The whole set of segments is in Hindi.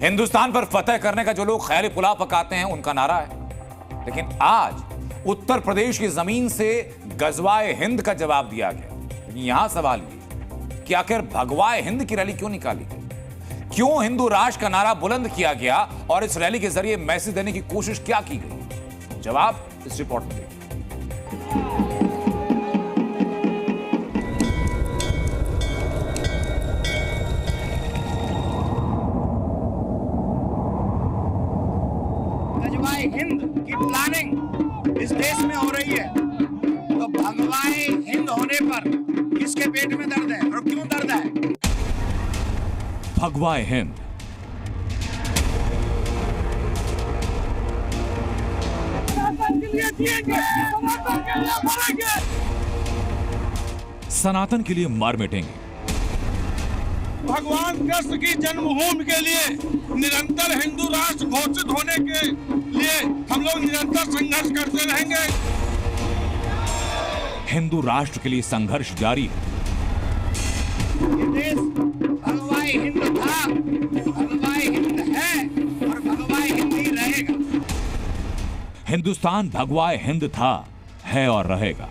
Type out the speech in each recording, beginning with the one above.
हिंदुस्तान पर फतह करने का जो लोग ख्याली पुलाव पकाते हैं उनका नारा है। लेकिन आज उत्तर प्रदेश की जमीन से गजवाए हिंद का जवाब दिया गया। लेकिन यहां सवाल ये कि आखिर भगवाए हिंद की रैली क्यों निकाली गई, क्यों हिंदू राष्ट्र का नारा बुलंद किया गया और इस रैली के जरिए मैसेज देने की कोशिश क्या की गई? जवाब इस रिपोर्ट में देखिए। गजवाए हिंद की प्लानिंग इस देश में हो रही है, तो भगवाए हिंद होने पर किसके पेट में दर्द है और क्यों दर्द है? भगवाए हिंद सनातन के लिए मर मिटेंगे। भगवान कृष्ण की जन्मभूमि के लिए निरंतर हिंदू राष्ट्र घोषित होने के लिए हम लोग निरंतर संघर्ष करते रहेंगे। हिंदू राष्ट्र के लिए संघर्ष जारी है। ये देश भगवाए हिंद था, भगवाए हिंद है और भगवाए हिंद ही रहेगा। हिंदुस्तान भगवाए हिंद था, है और रहेगा।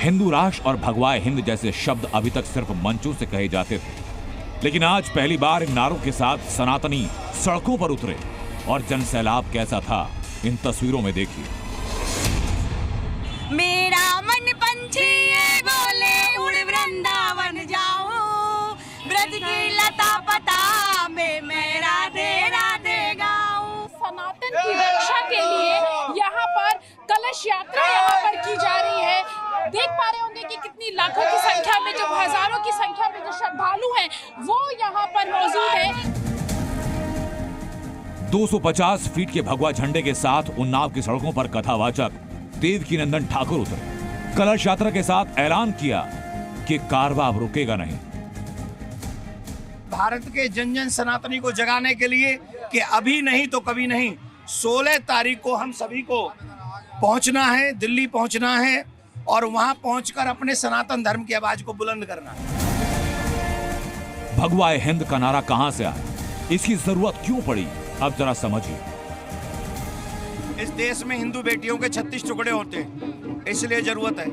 हिंदू राष्ट्र और भगवाए हिंद जैसे शब्द अभी तक सिर्फ मंचों से कहे जाते थे, लेकिन आज पहली बार इन नारों के साथ सनातनी सड़कों पर उतरे और जनसैलाब कैसा था इन तस्वीरों में देखिए। मेरा मन पंछी ये बोले उड़ वृंदावन जाऊं, ब्रज की लता पता में मैं राधे राधे गाऊं। सनातन की रक्षा के लिए यहाँ पर कलश यात्रा यहाँ पर की जा रही है। देख पा रहे होंगे कि कितनी लाखों की संख्या में, जो हजारों की संख्या में जो श्रद्धालु हैं वो यहाँ पर मौजूद है। 250 फीट के भगवा झंडे के साथ उन्नाव की सड़कों पर कथावाचक देवकीनंदन ठाकुर उतरे। कलश यात्रा के साथ ऐलान किया कि कारवां अब रुकेगा नहीं। भारत के जन जन सनातनी को जगाने के लिए कि अभी नहीं तो कभी नहीं, 16 तारीख को हम सभी को पहुंचना है, दिल्ली पहुंचना है और वहां पहुंचकर अपने सनातन धर्म की आवाज को बुलंद करना है। भगवाए हिंद का नारा कहां से आया, इसकी जरूरत क्यों पड़ी, अब जरा समझिए। इस देश में हिंदू बेटियों के 36 टुकड़े होते हैं, इसलिए जरूरत है।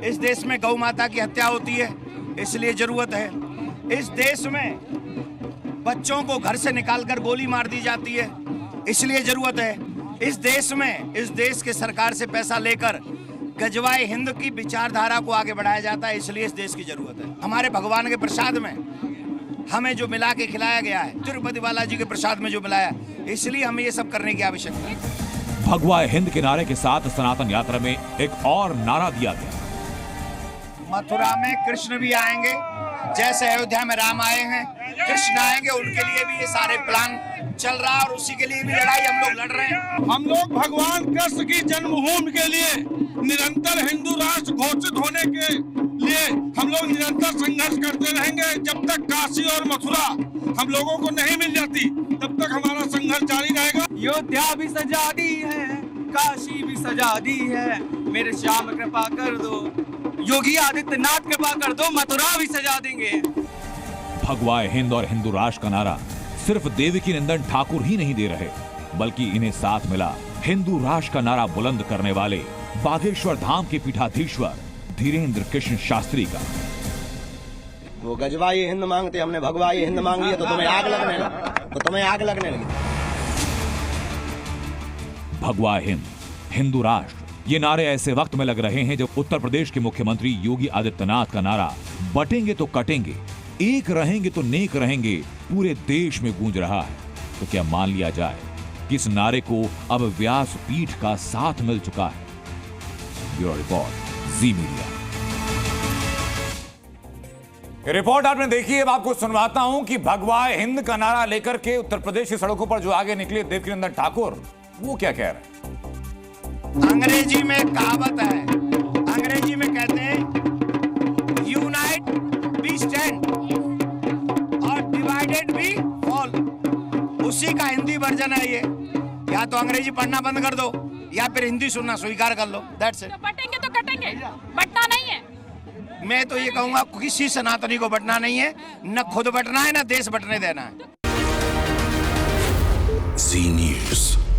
इस देश में गौ माता की हत्या होती है, इसलिए जरूरत है। इस देश में बच्चों को घर से निकालकर गोली मार दी जाती है, इसलिए जरूरत है। इस देश में, इस देश के सरकार से पैसा लेकर गजवाए हिंद की विचारधारा को आगे बढ़ाया जाता है, इसलिए इस देश की जरूरत है। हमारे भगवान के प्रसाद में हमें जो मिला के खिलाया गया है, तिरुपति बालाजी के प्रसाद में जो मिलाया, इसलिए हमें ये सब करने की आवश्यकता है। भगवाए हिंद के नारे के साथ सनातन यात्रा में एक और नारा दिया गया। मथुरा में कृष्ण भी आएंगे, जैसे अयोध्या में राम आए हैं, कृष्ण आएंगे। उनके लिए भी ये सारे प्लान चल रहा है और उसी के लिए भी लड़ाई हम लोग लड़ रहे हैं। हम लोग भगवान कृष्ण की जन्मभूमि के लिए निरंतर हिंदू राष्ट्र घोषित होने के लिए हम लोग निरंतर संघर्ष करते रहेंगे। जब तक काशी और मथुरा हम लोगों को नहीं मिल जाती, तब तक हमारा संघर्ष जारी रहेगा। अयोध्या भी सजा दी है, काशी भी सजा दी है, मेरे श्याम कृपा कर दो, योगी आदित्यनाथ कृपा कर दो, मथुरा भी सजा देंगे। भगवाए हिंद और हिंदू राष्ट्र का नारा सिर्फ देवकीनंदन ठाकुर ही नहीं दे रहे, बल्कि इन्हें साथ मिला हिंदू राष्ट्र का नारा बुलंद करने वाले बागेश्वर धाम के पीठाधीश्वर धीरेन्द्र कृष्ण शास्त्री का। वो गजवाए हिंद मांगते, हमने भगवाए हिंद मांगी है, तो तुम्हें आग लगने लगी, तो तुम्हें आग लगने लगी। भगवाए हिंद, हिंदू राष्ट्र, ये नारे ऐसे वक्त में लग रहे हैं जब उत्तर प्रदेश के मुख्यमंत्री योगी आदित्यनाथ का नारा बटेंगे तो कटेंगे, एक रहेंगे तो नेक रहेंगे पूरे देश में गूंज रहा है। तो क्या मान लिया जाए कि इस नारे को अब व्यास पीठ का साथ मिल चुका है? ब्यूरो रिपोर्ट, जी मीडिया। रिपोर्ट आपने देखी है, अब आपको सुनवाता हूं कि भगवाए हिंद का नारा लेकर के उत्तर प्रदेश की सड़कों पर जो आगे निकले देवकीनंदन ठाकुर, वो क्या कह रहे हैं। अंग्रेजी में एक कहावत है, अंग्रेजी में कहते हैं यूनाइट वी स्टैंड और डिवाइडेड वी फॉल। उसी का हिंदी वर्जन है ये। या तो अंग्रेजी पढ़ना बंद कर दो या फिर हिंदी सुनना स्वीकार कर लो। That's it. तो बटेंगे तो कटेंगे, बटना नहीं है। मैं तो ये कहूंगा किसी सनातनी को बटना नहीं है, न खुद बटना है, न देश बटने देना है। Z News.